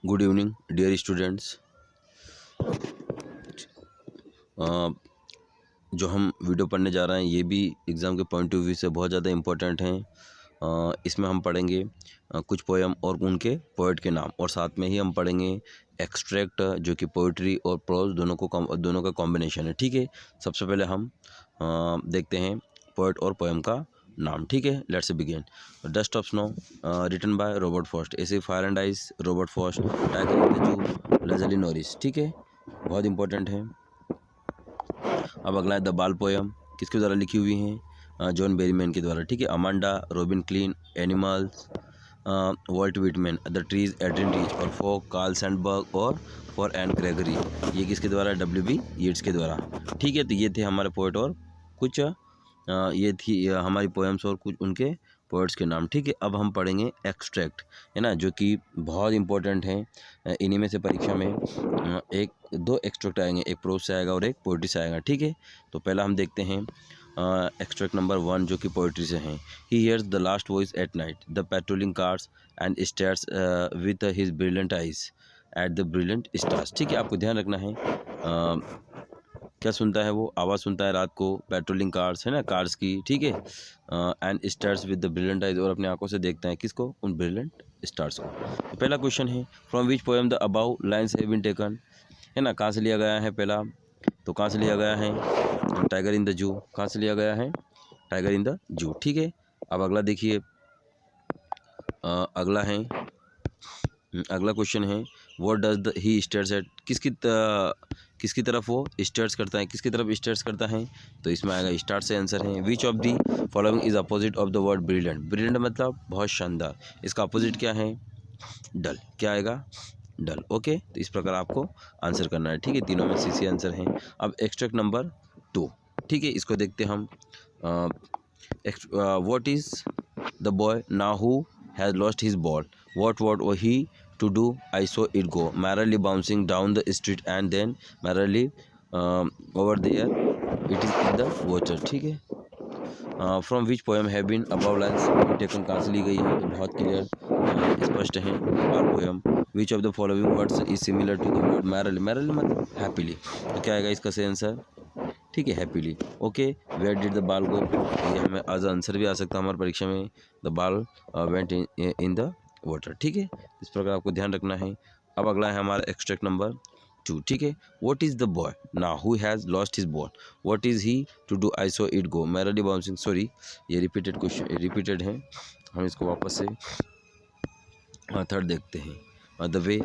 Good evening dear students. जो हम video पढ़ने जा रहे हैं ये भी एग्ज़ाम के पॉइंट ऑफ व्यू से बहुत ज़्यादा इम्पोर्टेंट हैं। इसमें हम पढ़ेंगे कुछ पोएम और उनके पोएट के नाम, और साथ में ही हम पढ़ेंगे एक्सट्रैक्ट जो कि पोइट्री और प्रोज दोनों का कॉम्बिनेशन है। ठीक है, सबसे पहले हम देखते हैं पोएट और पोएम का नाम। ठीक है, let's begin. Dust of snow written by Robert Frost, ऐसे fire and ice Robert Frost, tiger in the zoo Leslie Norris. ठीक है, बहुत इंपॉर्टेंट है। अब अगला है द बाल पोएम, किसके द्वारा लिखी हुई है? जॉन बेरीमैन के द्वारा। ठीक है, Amanda robin clean, animals Walt Whitman, the trees Adrienne Rich, और फॉर कार्ल सैंडबर्ग और फॉर एन ग्रेगरी, ये किसके द्वारा? W.B. येट्स के द्वारा। ठीक है, तो ये थे हमारे पोएट और कुछ ये थी हमारी पोएम्स और कुछ उनके पोएट्स के नाम। ठीक है, अब हम पढ़ेंगे एक्सट्रैक्ट, है ना, जो कि बहुत इंपॉर्टेंट है। इन्हीं में से परीक्षा में एक दो एक्सट्रैक्ट आएंगे, एक प्रोज से आएगा और एक पोइट्री से आएगा। ठीक है, तो पहला हम देखते हैं एक्सट्रैक्ट नंबर 1 जो कि पोइट्री से हैं। He hears the last voice at night, the patrolling cars and stairs with his brilliant eyes at the brilliant stars. ठीक है, आपको ध्यान रखना है क्या सुनता है वो? आवाज़ सुनता है रात को, पेट्रोलिंग कार्स, है ना, कार्स की। ठीक है, and stars with the brilliant eyes, और अपने आंखों से देखता है किसको? उन ब्रिलियंट स्टार्स को। तो पहला क्वेश्चन है from which poem the above lines have been taken, है ना, कहाँ से लिया गया है? पहला तो कहाँ से लिया गया है? टाइगर इन द जू। कहाँ से लिया गया है? टाइगर इन द जू। ठीक है, अब अगला देखिए, अगला है अगला क्वेश्चन है what does he stairs eight, किसकी तरफ वो स्टेयर्स करता है? किसकी तरफ स्टेयर्स करता है? तो इसमें आएगा स्टार से आंसर है। Which of the following is opposite of the word brilliant, brilliant मतलब बहुत शानदार, इसका अपोजिट क्या है? डल। क्या आएगा? डल। ओके, तो इस प्रकार आपको आंसर करना है। ठीक है, तीनों में सी आंसर है। अब एक्सट्रैक्ट नंबर 2, ठीक है, इसको देखते हम। What is the boy now who has lost his ball, what he to do, I saw it go merrily bouncing down the street and then merrily over there it is in the water। ठीक है, from which poem have been above lines taken, कहाँ से ली गई है? तो बहुत clear स्पष्ट है, ball poem. Which of the following words is similar to the word merrily, merrily मतलब हैप्पीली, तो क्या आएगा इसका सही आंसर? ठीक है, happily. Okay, where did the ball go, ये हमें एज आंसर भी आ सकता है हमारी परीक्षा में, द बाल वेंट इन द वाटर। ठीक है, इस प्रकार आपको ध्यान रखना है। अब अगला है हमारा एक्सट्रैक्ट नंबर 2। ठीक है, what is the boy now who has lost his ball, what is he to do, I saw it go merrily bouncing. Sorry, ये रिपीटेड क्वेश्चन रिपीटेड है, हम इसको वापस से थर्ड देखते हैं। The way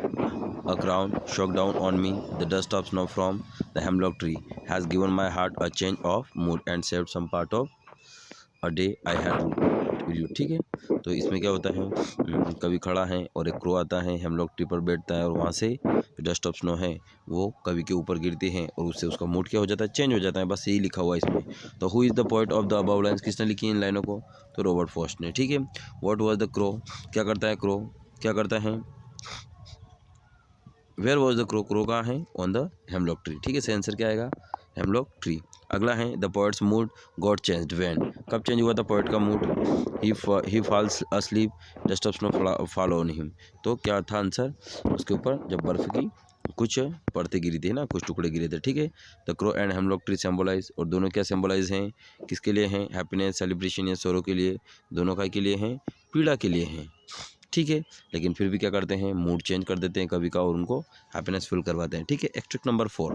a crown shook down on me, the dust of snow from the hemlock tree has given my heart a change of mood and saved some part of a day I had with you। ठीक है, तो इसमें क्या होता है, कवि खड़ा है और एक क्रो आता है, हेमलॉक ट्री पर बैठता है, और वहाँ से डस्ट ऑफ स्नो है वो कवि के ऊपर गिरती है और उससे उसका मूड क्या हो जाता है? चेंज हो जाता है। बस यही लिखा हुआ है इसमें। तो who is the poet of the above lines, किसने लिखी इन लाइनों को? तो रॉबर्ट फॉस्ट ने। ठीक है, व्हाट वाज द क्रो, क्या करता है क्रो? क्या करता है? Where was the crow, crow कहाँ है? On the hemlock tree. ठीक है, सही आंसर क्या आएगा? Hemlock tree. अगला है the poet's mood got changed when, कब चेंज हुआ था पोएट का mood? He falls asleep, dust of snow fall on him, तो क्या था आंसर उसके ऊपर? जब बर्फ़ की कुछ परतें गिरी थी ना, कुछ टुकड़े गिरे थे। ठीक है, the crow and hemlock tree symbolize, और दोनों क्या सिम्बलाइज हैं? किसके लिए हैं? हैप्पीनेस, सेलिब्रेशन या सोरो के लिए? दोनों का के लिए हैं? पीड़ा के लिए हैं। ठीक है, लेकिन फिर भी क्या करते हैं? मूड चेंज कर देते हैं कवि का और उनको हैप्पीनेस फील करवाते हैं। ठीक है, एक्सट्रैक्ट नंबर 4।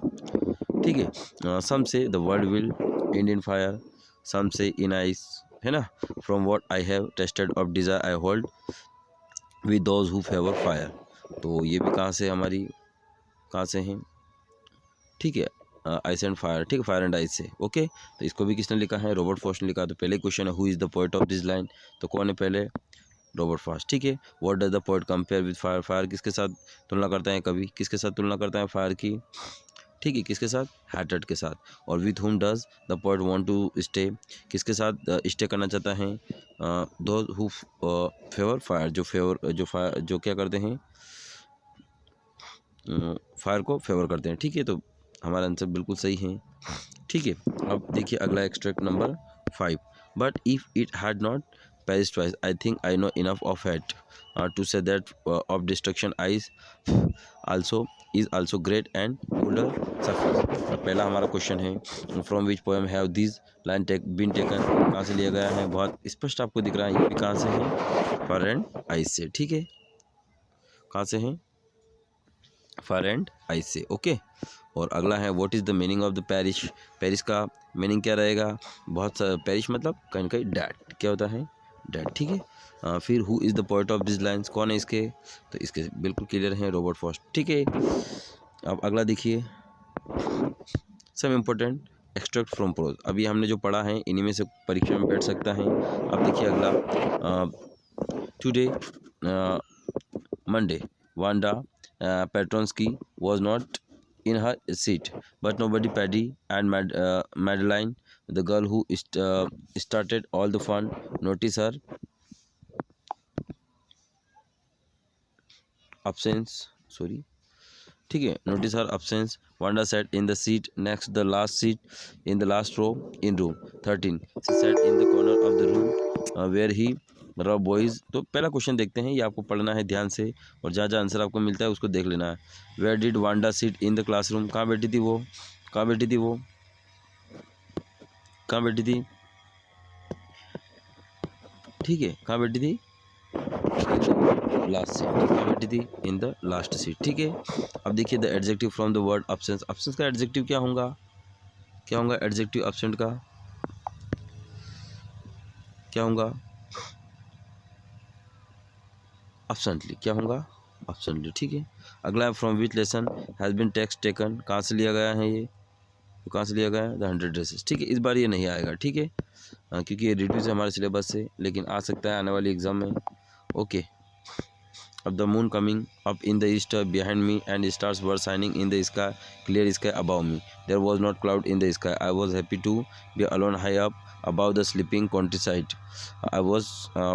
ठीक है, some say the world will end in fire, some say in ice, है ना, from what I have tasted of desire I hold with those who favour fire, तो ये भी कहाँ से हमारी, कहाँ से हैं? ठीक है, आइस एंड फायर। ठीक है, फायर एंड आइस से। ओके, तो इसको भी किसने लिखा है? रॉबर्ट फॉस्ट ने लिखा। तो पहले क्वेश्चन है who is the poet of this line, तो कौन है पहले? Robert Frost. ठीक है, what does the poet compare with fire, fire किसके साथ तुलना करता है कवि? किसके साथ तुलना करता है फायर की? ठीक है, किसके साथ? हैटेड के साथ। और with whom does the poet want to stay, किसके साथ स्टे करना चाहता है? दोज हु फेवर फायर, जो क्या करते हैं? फायर को फेवर करते हैं। ठीक है, तो हमारा आंसर बिल्कुल सही है। ठीक है, अब देखिए अगला extract number 5। But if it had not perish twice, I think I know enough of it, to say that of destruction ice also is also great and cooler surface। पहला हमारा क्वेश्चन है from which poem have this line been taken, कहाँ से लिया गया है, बहुत स्पष्ट आपको दिख रहा है, ये भी कहाँ से है, फायर एंड आइस से। ठीक है, कहाँ से है, फायर एंड आइस से। ओके, और अगला है what is the meaning of the perish, perish का मीनिंग क्या रहेगा, बहुत पेरिश मतलब कहीं कहीं डैड, क्या होता है, डैड। ठीक है, फिर who is the poet of this lines, कौन है इसके, तो इसके बिल्कुल क्लियर हैं, रॉबर्ट फ्रॉस्ट। ठीक है, अब अगला देखिए some important extract from prose. अभी हमने जो पढ़ा है इन्हीं में से परीक्षा में बैठ सकता है। अब देखिए अगला, today Monday Wanda Petronski was not in her seat, but nobody Paddy and Madeline, the girl who started all the fun, notice her absence. Sorry. ठीक है, notice her absence. Wanda sat in the seat next the last seat in the last row in room 13. She sat in the corner of the room where he रब boys. तो पहला question देखते हैं, ये आपको पढ़ना है ध्यान से और जहाँ जहाँ आंसर आपको मिलता है उसको देख लेना है। Where did Wanda sit in the classroom, कहाँ बैठी थी वो, कहाँ बैठी थी वो, कहाँ बैठी थी, ठीक है, कहाँ बैठी थी, लास्ट सीट, कहाँ बैठी थी, इन द लास्ट सीट। ठीक है, अब देखिए the adjective from the word absence, absence का एडजेक्टिव क्या होगा, क्या होगा एडजेक्टिव अब्सेंट का, क्या होगा, एब्सेंटली, क्या होगा, एब्सेंटली। ठीक है, अगला है from which lesson has been text taken, कहाँ से लिया गया है ये, तो कहाँ से लिया गया है, द 100 ड्रेसेस। ठीक है, इस बार ये नहीं आएगा, ठीक है, क्योंकि ये रिड्यूस है हमारे सिलेबस से, लेकिन आ सकता है आने वाली एग्जाम में। ओके, अब the moon coming up in the east behind me and stars were shining in the sky, clear sky above me, there was not cloud in the sky, I was happy to be alone high up above the sleeping countryside. I was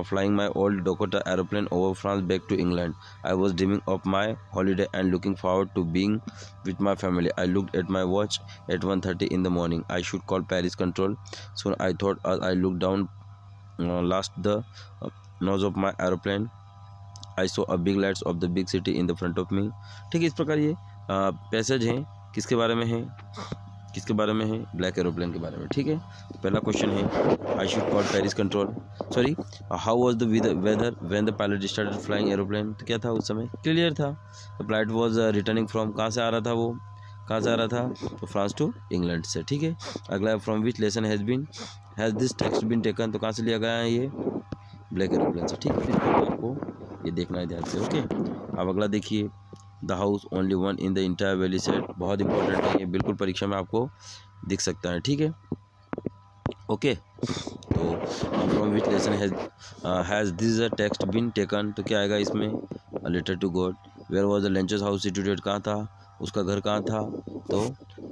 flying my old Dakota aeroplane over France back to England. I was dreaming of my holiday and looking forward to being with my family. I looked at my watch at 1:30 in the morning. I should call Paris control soon, I thought as I looked down last the nose of my aeroplane. I saw a big lights of the big city in the front of me. ठीक है, इस प्रकार ये passage हैं, किसके बारे में है, किसके बारे में है, ब्लैक एरोप्लेन के बारे में। ठीक है, पहला क्वेश्चन है I should call Paris control, sorry how was the weather when the pilot started flying aeroplane, तो क्या था उस समय, क्लियर था, the flight was returning from, कहाँ से आ रहा था वो, कहाँ से आ रहा था, तो फ्रांस टू इंग्लैंड से। ठीक है, अगला from which lesson has this text been taken, तो कहाँ से लिया गया है ये, ब्लैक एरोप्लेन से। ठीक है, आपको ये देखना है ध्यान से। ओके, अब अगला देखिए the house only one in the entire valley set, बहुत इंपॉर्टेंट है ये, बिल्कुल परीक्षा में आपको दिख सकता है। ठीक है, ओके, तो from which lesson has this text been taken, तो क्या आएगा इसमें, a letter to God, where was the Lencho's house situated, कहाँ था, उसका घर कहाँ था, तो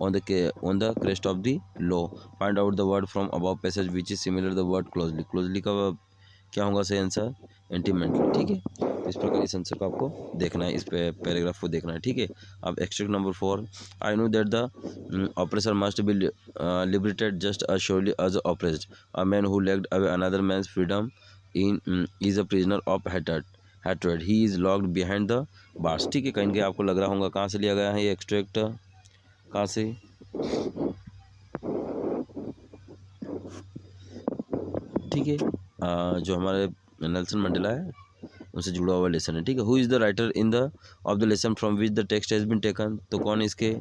on the crest of the low, find out the word from above passage which is similar the word closely, closely का क्या होगा सही आंसर, इंटीमेटली। ठीक है, इस प्रकार इस आंसर को आपको देखना है, इस पैराग्राफ को देखना है। ठीक है, अब extract number 4, I know that the oppressor must be liberated just as surely as oppressed, a man who legged away another man's freedom is a prisoner of hatred, he is locked behind the bars। ठीक है, कहीं आपको लग रहा होगा कहाँ से लिया गया है ये एक्सट्रैक्ट, कहाँ से, ठीक है, जो हमारे नेल्सन मंडेला है उनसे जुड़ा हुआ लेसन है। ठीक है, who is the writer in the of the lesson from which the text has been taken, तो कौन है इसके,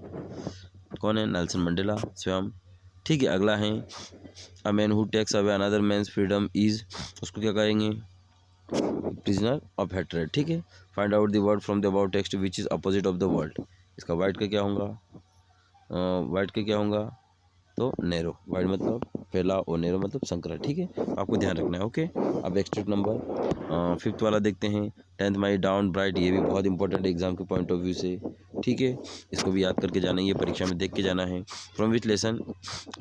कौन है, नेल्सन मंडेला स्वयं। ठीक है, अगला है a man who takes away another man's freedom is, उसको क्या कहेंगे, प्रिजनर ऑफ हेट्रेड। ठीक है, find out the word from the about text which is opposite of the word, इसका वाइट का क्या होगा, वाइट का क्या होगा, तो नैरो, वाइड मतलब फैला और नैरो मतलब संकरा। ठीक है, आपको ध्यान रखना है। ओके, अब एक्सट्रैक्ट नंबर 5 वाला देखते हैं, 10th माई डाउन ब्राइट, ये भी बहुत इंपॉर्टेंट एग्जाम के पॉइंट ऑफ व्यू से। ठीक है, इसको भी याद करके जाना है, ये परीक्षा में देख के जाना है। फ्रॉम विच लेसन,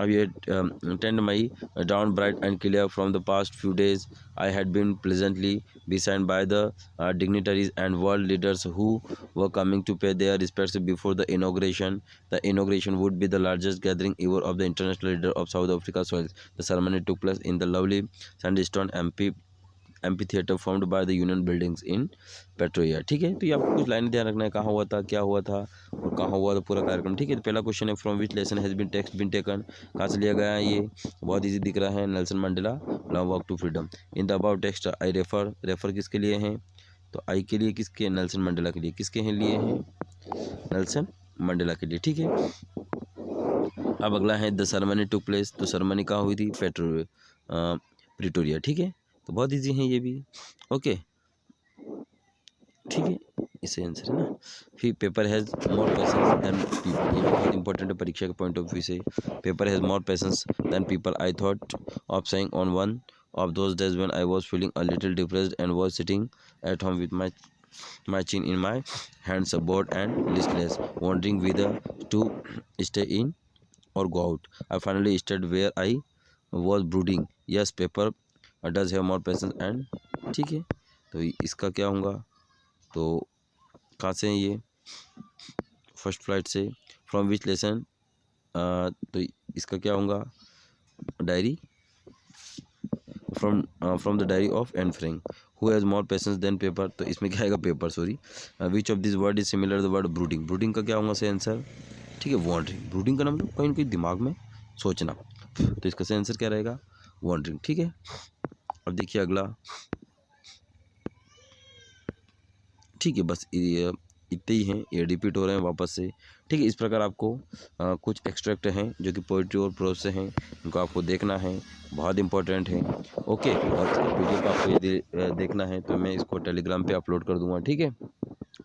अब ये 10th my down bright and clear from the past few days I had been pleasantly beset by the dignitaries and world leaders who were coming to pay their respects before the inauguration. The inauguration would be the largest gathering ever of the international leader of South Africa soil. The ceremony took place in the lovely Sandstone, MP, MP theatre formed by the union buildings in Pretoria. ठीक है, तो ये आपको कुछ line ध्यान रखना है, कहाँ हुआ था, क्या हुआ था और कहाँ हुआ था पूरा कार्यक्रम। ठीक है, तो पहला क्वेश्चन है from which lesson has been text been taken, कहाँ से लिया गया है, ये बहुत ईजी दिख रहा है, Nelson Mandela long walk to freedom. In the about text I refer किसके लिए हैं, तो आई के लिए किसके, नेल्सन मंडेला के लिए, किसके हैं लिए हैं, नेल्सन मंडेला के लिए। ठीक है, अब अगला है द सेरेमनी टुक प्लेस, तो सेरेमनी कहाँ हुई थी, प्रिटोरिया। ठीक है, तो बहुत इजी है ये भी। ओके, ठीक है, इसे आंसर है ना। फिर paper has more patience than people, ये बहुत इंपॉर्टेंट है परीक्षा के पॉइंट ऑफ व्यू से। Paper has more patience than people, I thought of saying on one of those days when I was feeling a little depressed and was sitting at home with my chin in my hands, bored and listless, wondering whether to stay in or go out. I finally stayed where I was brooding. Yes, paper does have more patience and ठीक है, तो इसका क्या होगा, तो कहाँ से है ये, फर्स्ट फ्लाइट से। फ्रॉम विच लेसन, तो इसका क्या होगा, diary, from the diary of Anne Frank. Who has more patience than paper, तो इसमें क्या आएगा, paper, sorry. Which of this word is similar the word brooding, brooding का क्या होगा से आंसर, ठीक है, वॉन्डरिंग। ब्रूडिंग का नाम कहीं ना कहीं दिमाग में सोचना, तो इसका से आंसर क्या रहेगा, वॉन्डरिंग। ठीक है, अब देखिए अगला, ठीक है, बस इतने ही हैं, ये रिपीट हो रहे हैं वापस से। ठीक है, इस प्रकार आपको कुछ एक्सट्रैक्ट हैं जो कि पोइट्री और प्रोज से हैं, उनको आपको देखना है, बहुत इंपॉर्टेंट है। ओके, और PDF आपको यदि देखना है तो मैं इसको टेलीग्राम पे अपलोड कर दूंगा। ठीक है,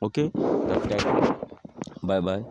ओके, तब तक बाय बाय।